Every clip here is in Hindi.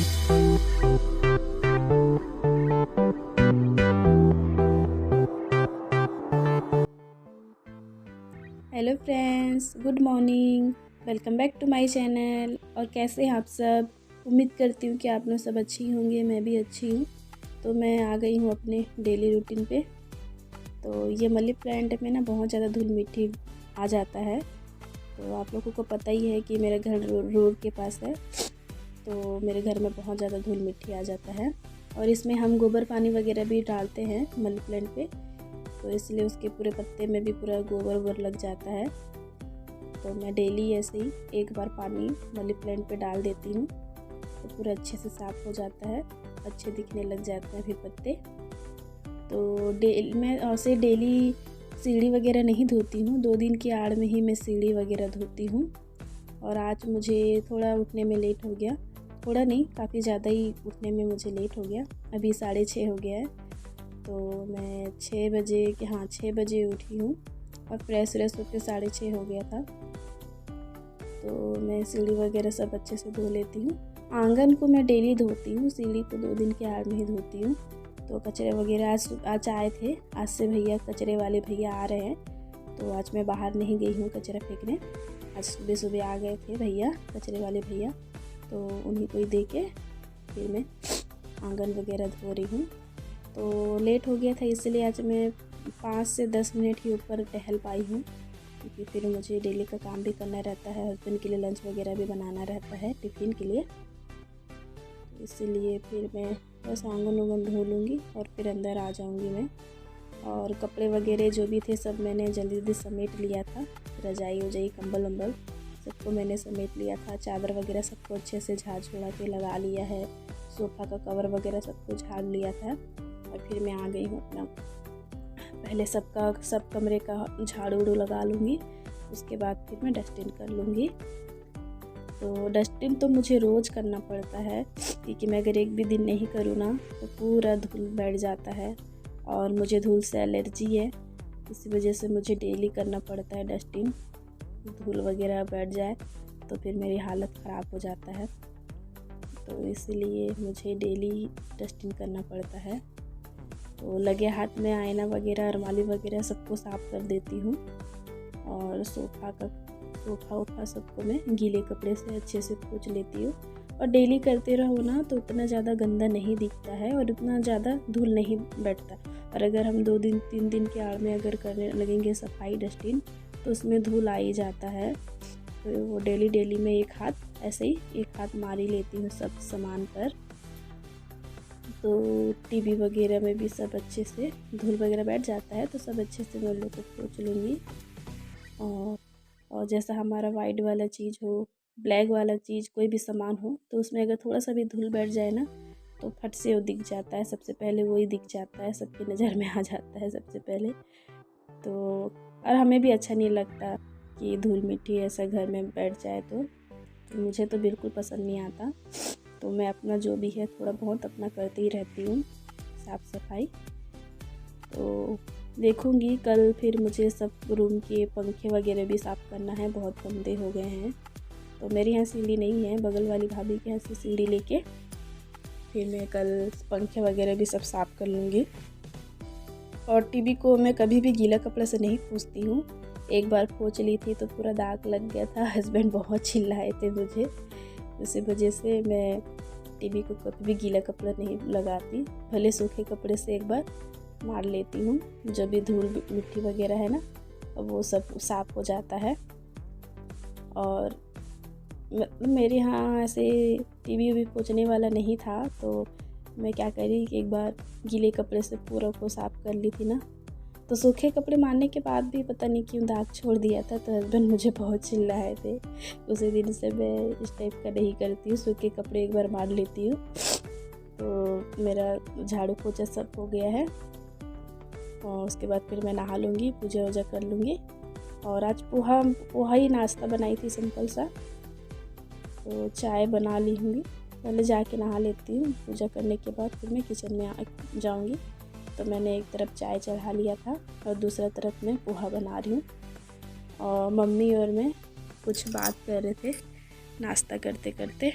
Hello friends, good morning. Welcome back to my channel. और कैसे हैं आप सब? उम्मीद करती हूँ कि आप लोग सब अच्छी होंगे, मैं भी अच्छी हूँ। तो मैं आ गई हूँ अपने डेली रूटीन पे। तो ये मनी प्लांट में ना बहुत ज़्यादा धूल मिट्टी आ जाता है। तो आप लोगों को पता ही है कि मेरा घर रोड के पास है, तो मेरे घर में बहुत ज़्यादा धूल मिट्टी आ जाता है। और इसमें हम गोबर पानी वगैरह भी डालते हैं मनी प्लांट पे, तो इसलिए उसके पूरे पत्ते में भी पूरा गोबर वोबर लग जाता है। तो मैं डेली ऐसे ही एक बार पानी मनी प्लांट पे डाल देती हूँ, तो पूरा अच्छे से साफ़ हो जाता है, अच्छे दिखने लग जाते हैं फिर पत्ते। तो मैं ऐसे डेली सीढ़ी वगैरह नहीं धोती हूँ, 2 दिन की आड़ में ही मैं सीढ़ी वगैरह धोती हूँ। और आज मुझे थोड़ा उठने में लेट हो गया, थोड़ा नहीं काफ़ी ज़्यादा ही उठने में मुझे लेट हो गया। अभी 6:30 हो गया है, तो मैं 6 बजे उठी हूँ और फ्रेश होकर 6:30 हो गया था। तो मैं सीढ़ी वगैरह सब अच्छे से धो लेती हूँ। आंगन को मैं डेली धोती हूँ, सीढ़ी को 2 दिन के आड़ में ही धोती हूँ। तो कचरे वगैरह आज आए थे, आज से भैया कचरे वाले भैया आ रहे हैं, तो आज मैं बाहर नहीं गई हूँ कचरा फेंकने। आज सुबह सुबह आ गए थे भैया, कचरे वाले भैया, तो उन्हीं को ही दे के फिर मैं आंगन वगैरह धो रही हूँ। तो लेट हो गया था, इसलिए आज मैं 5 से 10 मिनट ही ऊपर टहल पाई हूँ, क्योंकि फिर मुझे डेली का काम भी करना रहता है, हस्बैंड के लिए लंच वगैरह भी बनाना रहता है टिफ़िन के लिए। तो इसीलिए फिर मैं बस आंगन उंगन धो लूँगी और फिर अंदर आ जाऊँगी मैं। और कपड़े वगैरह जो भी थे सब मैंने जल्दी जल्दी समेट लिया था, रजाई वजाई कंबल वम्बल सबको मैंने समेट लिया था, चादर वगैरह सबको अच्छे से झाड़ झुड़ा के लगा लिया है, सोफ़ा का कवर वगैरह सबको झाड़ लिया था। और फिर मैं आ गई हूँ अपना, पहले सब कमरे का झाड़ू उड़ू लगा लूँगी, उसके बाद फिर मैं डस्टिंग कर लूँगी। तो डस्टिंग तो मुझे रोज़ करना पड़ता है, क्योंकि मैं अगर एक भी दिन नहीं करूँ ना तो पूरा धूल बैठ जाता है, और मुझे धूल से एलर्जी है, इसी वजह से मुझे डेली करना पड़ता है डस्टिंग। धूल वगैरह बैठ जाए तो फिर मेरी हालत ख़राब हो जाता है, तो इसीलिए मुझे डेली डस्टिंग करना पड़ता है। तो लगे हाथ में आईना वगैरह, अलमारी वगैरह सबको साफ़ कर देती हूँ, और सोफ़ा सबको मैं गीले कपड़े से अच्छे से पोंछ लेती हूँ। और डेली करते रहो ना तो उतना ज़्यादा गंदा नहीं दिखता है और उतना ज़्यादा धूल नहीं बैठता। और अगर हम 2 दिन 3 दिन के आड़ में अगर करने लगेंगे सफाई डस्टिंग, तो उसमें धूल आ ही जाता है। तो वो डेली में एक हाथ मार ही लेती हूँ सब सामान पर। तो टीवी वगैरह में भी सब अच्छे से धूल वगैरह बैठ जाता है, तो सब अच्छे से मैं लोग को पोंछ लूँगी। और जैसा हमारा वाइट वाला चीज़ हो, ब्लैक वाला चीज़, कोई भी सामान हो, तो उसमें अगर थोड़ा सा भी धूल बैठ जाए ना तो फट से वो दिख जाता है, सबसे पहले वही दिख जाता है, सबकी नज़र में आ जाता है सबसे पहले। तो और हमें भी अच्छा नहीं लगता कि धूल मिट्टी ऐसा घर में बैठ जाए, तो मुझे तो बिल्कुल पसंद नहीं आता। तो मैं अपना जो भी है थोड़ा बहुत अपना करती ही रहती हूँ साफ़ सफाई। तो देखूँगी कल फिर मुझे सब रूम के पंखे वगैरह भी साफ़ करना है, बहुत गंदे हो गए हैं। तो मेरे यहाँ सीढ़ी नहीं है, बगल वाली भाभी के यहाँ से सीढ़ी लेके फिर मैं कल पंखे वगैरह भी सब साफ़ कर लूँगी। और टीवी को मैं कभी भी गीला कपड़े से नहीं पोंछती हूँ, एक बार पोंछ ली थी तो पूरा दाग लग गया था, हस्बैंड बहुत चिल्लाए थे मुझे, इसी वजह से मैं टीवी को कभी भी गीला कपड़ा नहीं लगाती, भले सूखे कपड़े से एक बार मार लेती हूँ, जब भी धूल मिट्टी वगैरह है ना वो सब साफ़ हो जाता है। और मेरे यहाँ ऐसे टीवी भी पोंछने वाला नहीं था, तो मैं क्या करी कि एक बार गीले कपड़े से पूरा को साफ़ कर ली थी ना, तो सूखे कपड़े मारने के बाद भी पता नहीं क्यों दाग छोड़ दिया था, तो हस्बैंड मुझे बहुत चिल्लाए थे। उसी दिन से मैं इस टाइप का नहीं करती हूँ, सूखे कपड़े एक बार मार लेती हूँ। तो मेरा झाड़ू पोछा सब हो गया है, और उसके बाद फिर मैं नहा लूँगी, पूजा वूजा कर लूँगी। और आज पोहा ही नाश्ता बनाई थी सिंपल सा, तो चाय बना ली हूँगी, पहले जाके नहा लेती हूँ, पूजा करने के बाद फिर मैं किचन में जाऊँगी। तो मैंने एक तरफ चाय चढ़ा लिया था और दूसरा तरफ मैं पोहा बना रही हूँ, और मम्मी और मैं कुछ बात कर रहे थे नाश्ता करते करते।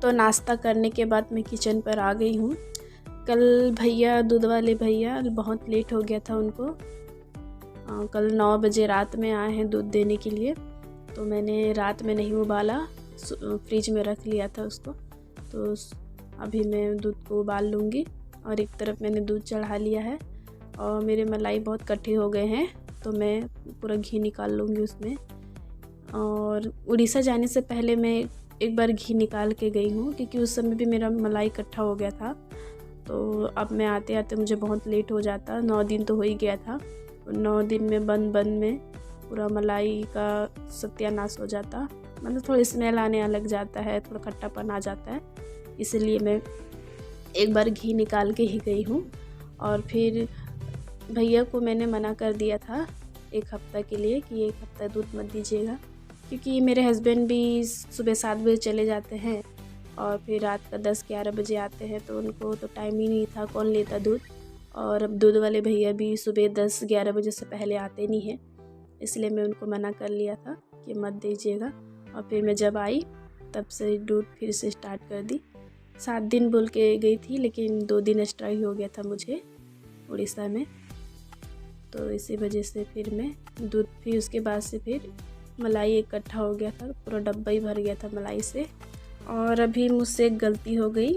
तो नाश्ता करने के बाद मैं किचन पर आ गई हूँ। कल भैया, दूध वाले भैया, बहुत लेट हो गया था उनको। कल 9 बजे रात में आए हैं दूध देने के लिए। तो मैंने रात में नहीं उबाला, फ्रिज में रख लिया था उसको। तो अभी मैं दूध को उबाल लूँगी। और एक तरफ मैंने दूध चढ़ा लिया है और मेरे मलाई बहुत कट्ठे हो गए हैं, तो मैं पूरा घी निकाल लूँगी उसमें। और उड़ीसा जाने से पहले मैं एक बार घी निकाल के गई हूँ, क्योंकि उस समय भी मेरा मलाई इकट्ठा हो गया था। तो अब मैं आते आते मुझे बहुत लेट हो जाता। 9 दिन तो हो ही गया था। 9 दिन में बंद में पूरा मलाई का सत्यानाश हो जाता। मतलब थोड़ी स्मेल आने लग जाता है, थोड़ा खट्टापन आ जाता है। इसलिए मैं एक बार घी निकाल के ही गई हूँ। और फिर भैया को मैंने मना कर दिया था 1 हफ्ता के लिए कि 1 हफ्ता दूध मत दीजिएगा, क्योंकि मेरे हस्बैंड भी सुबह 7 बजे चले जाते हैं और फिर रात का 10-11 बजे आते हैं। तो उनको तो टाइम ही नहीं था, कौन लेता दूध। और अब दूध वाले भैया भी सुबह 10-11 बजे से पहले आते नहीं हैं, इसलिए मैं उनको मना कर लिया था कि मत दीजिएगा। और फिर मैं जब आई तब से दूध फिर से स्टार्ट कर दी। 7 दिन बोल के गई थी, लेकिन 2 दिन एक्स्ट्रा ही हो गया था मुझे उड़ीसा में। तो इसी वजह से फिर मैं दूध, फिर उसके बाद से फिर मलाई इकट्ठा हो गया था, पूरा डब्बा ही भर गया था मलाई से। और अभी मुझसे एक गलती हो गई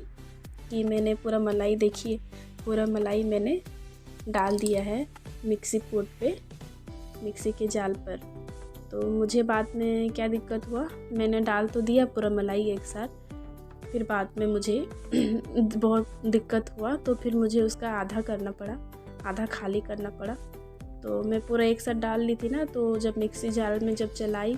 कि मैंने पूरा मलाई, देखिए पूरा मलाई मैंने डाल दिया है मिक्सी पोट पे, मिक्सी के जाल पर। तो मुझे बाद में क्या दिक्कत हुआ, मैंने डाल तो दिया पूरा मलाई एक साथ, फिर बाद में मुझे बहुत दिक्कत हुआ। तो फिर मुझे उसका आधा करना पड़ा, आधा खाली करना पड़ा। तो मैं पूरा एक साथ डाल ली थी ना, तो जब मिक्सी जार में जब चलाई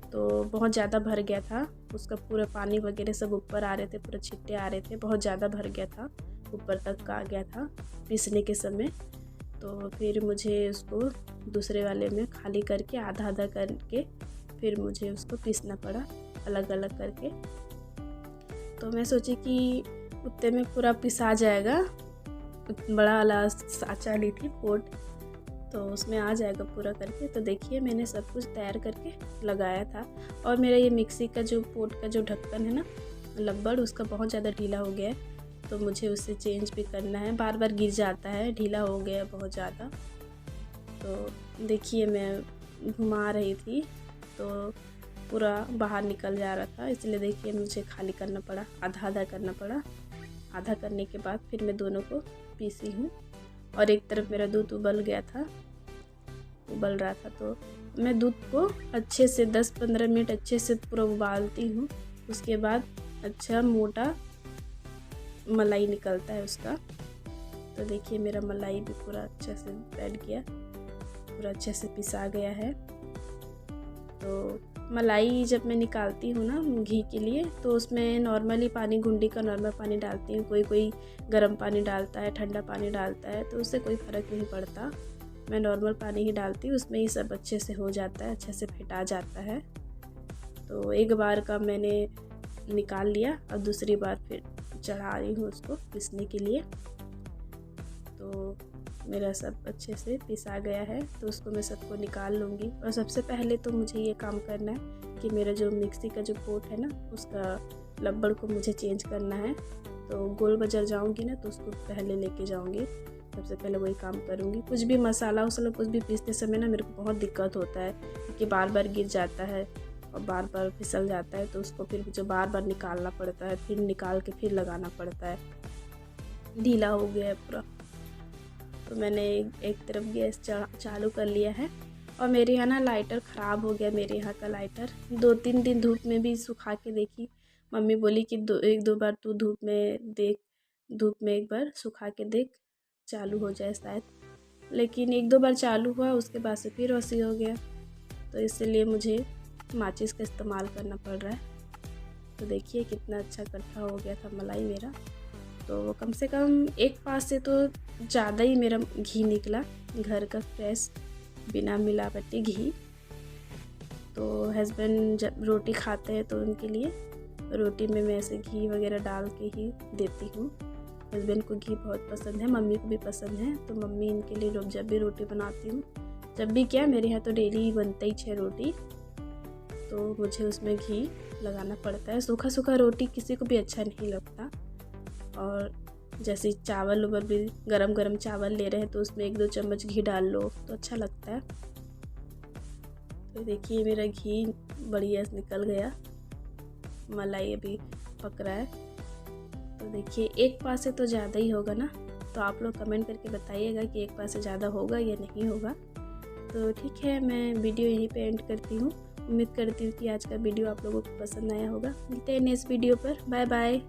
तो बहुत ज़्यादा भर गया था। उसका पूरा पानी वगैरह सब ऊपर आ रहे थे, पूरे छिट्टे आ रहे थे, बहुत ज़्यादा भर गया था, ऊपर तक का आ गया था पीसने के समय। तो फिर मुझे उसको दूसरे वाले में खाली करके आधा आधा करके फिर मुझे उसको पीसना पड़ा, अलग अलग करके। तो मैं सोची कि उतने में पूरा पिसा जाएगा, बड़ा वाला साँचा ली थी पोट, तो उसमें आ जाएगा पूरा करके। तो देखिए मैंने सब कुछ तैयार करके लगाया था। और मेरा ये मिक्सी का जो पोट का जो ढक्कन है ना, लब्बड़, उसका बहुत ज़्यादा ढीला हो गया है, तो मुझे उसे चेंज भी करना है। बार बार गिर जाता है, ढीला हो गया बहुत ज़्यादा। तो देखिए मैं घुमा रही थी तो पूरा बाहर निकल जा रहा था, इसलिए देखिए मुझे खाली करना पड़ा, आधा आधा करना पड़ा। आधा करने के बाद फिर मैं दोनों को पीसी हूँ। और एक तरफ मेरा दूध उबल रहा था, तो मैं दूध को अच्छे से 10-15 मिनट अच्छे से पूरा उबालती हूँ। उसके बाद अच्छा मोटा मलाई निकलता है उसका। तो देखिए मेरा मलाई भी पूरा अच्छे से बैठ गया, पूरा अच्छे से पिसा गया है। तो मलाई जब मैं निकालती हूँ ना घी के लिए, तो उसमें नॉर्मली पानी, गुंडी का नॉर्मल पानी डालती हूँ। कोई गर्म पानी डालता है, ठंडा पानी डालता है, तो उससे कोई फ़र्क नहीं पड़ता। मैं नॉर्मल पानी ही डालती हूँ, उसमें ही सब अच्छे से हो जाता है, अच्छे से फेंटा जाता है। तो एक बार का मैंने निकाल लिया और दूसरी बार फिर चढ़ा रही हूँ उसको पीसने के लिए। तो मेरा सब अच्छे से पिसा गया है, तो उसको मैं सबको निकाल लूँगी। और सबसे पहले तो मुझे ये काम करना है कि मेरा जो मिक्सी का जो पोट है ना, उसका लब्बड़ को मुझे चेंज करना है। तो गोल बाज़ार जाऊँगी ना, तो उसको पहले लेके जाऊँगी, सबसे पहले वही काम करूँगी। कुछ भी मसाला वसाला कुछ भी पीसते समय ना मेरे को बहुत दिक्कत होता है, क्योंकि बार बार गिर जाता है और बार बार फिसल जाता है। तो उसको फिर मुझे बार बार निकालना पड़ता है, फिर निकाल के फिर लगाना पड़ता है, ढीला हो गया है पूरा। तो मैंने एक तरफ गैस चालू कर लिया है। और मेरे यहाँ ना लाइटर ख़राब हो गया, मेरे यहाँ का लाइटर 2-3 दिन धूप में भी सुखा के देखी। मम्मी बोली कि 1-2 बार तू धूप में देख, धूप में एक बार सुखा के देख, चालू हो जाए शायद। लेकिन 1-2 बार चालू हुआ, उसके बाद से फिर वैसे हो गया। तो इसलिए मुझे माचिस का इस्तेमाल करना पड़ रहा है। तो देखिए कितना अच्छा इकट्ठा हो गया था मलाई मेरा। तो कम से कम एक पास से तो ज़्यादा ही मेरा घी निकला, घर का फ्रेश बिना मिलावटी घी। तो हस्बैंड जब रोटी खाते हैं तो उनके लिए रोटी में मैं ऐसे घी वगैरह डाल के ही देती हूँ। हस्बैंड को घी बहुत पसंद है, मम्मी को भी पसंद है। तो मम्मी इनके लिए जब भी रोटी बनाती हूँ, जब भी क्या, मेरे यहाँ तो डेली ही बनता ही 6 रोटी। तो मुझे उसमें घी लगाना पड़ता है। सूखा सूखा रोटी किसी को भी अच्छा नहीं लगता। और जैसे चावल उवल भी गरम गरम चावल ले रहे हैं तो उसमें 1-2 चम्मच घी डाल लो तो अच्छा लगता है। तो देखिए मेरा घी बढ़िया से निकल गया, मलाई अभी पक रहा है। तो देखिए एक पाव से तो ज़्यादा ही होगा ना, तो आप लोग कमेंट करके बताइएगा कि एक पाव से ज़्यादा होगा या नहीं होगा। तो ठीक है, मैं वीडियो यहीं पे एंड करती हूँ। उम्मीद करती हूँ कि आज का वीडियो आप लोगों को पसंद आया होगा। मिलते हैं नेक्स्ट वीडियो पर। Bye bye.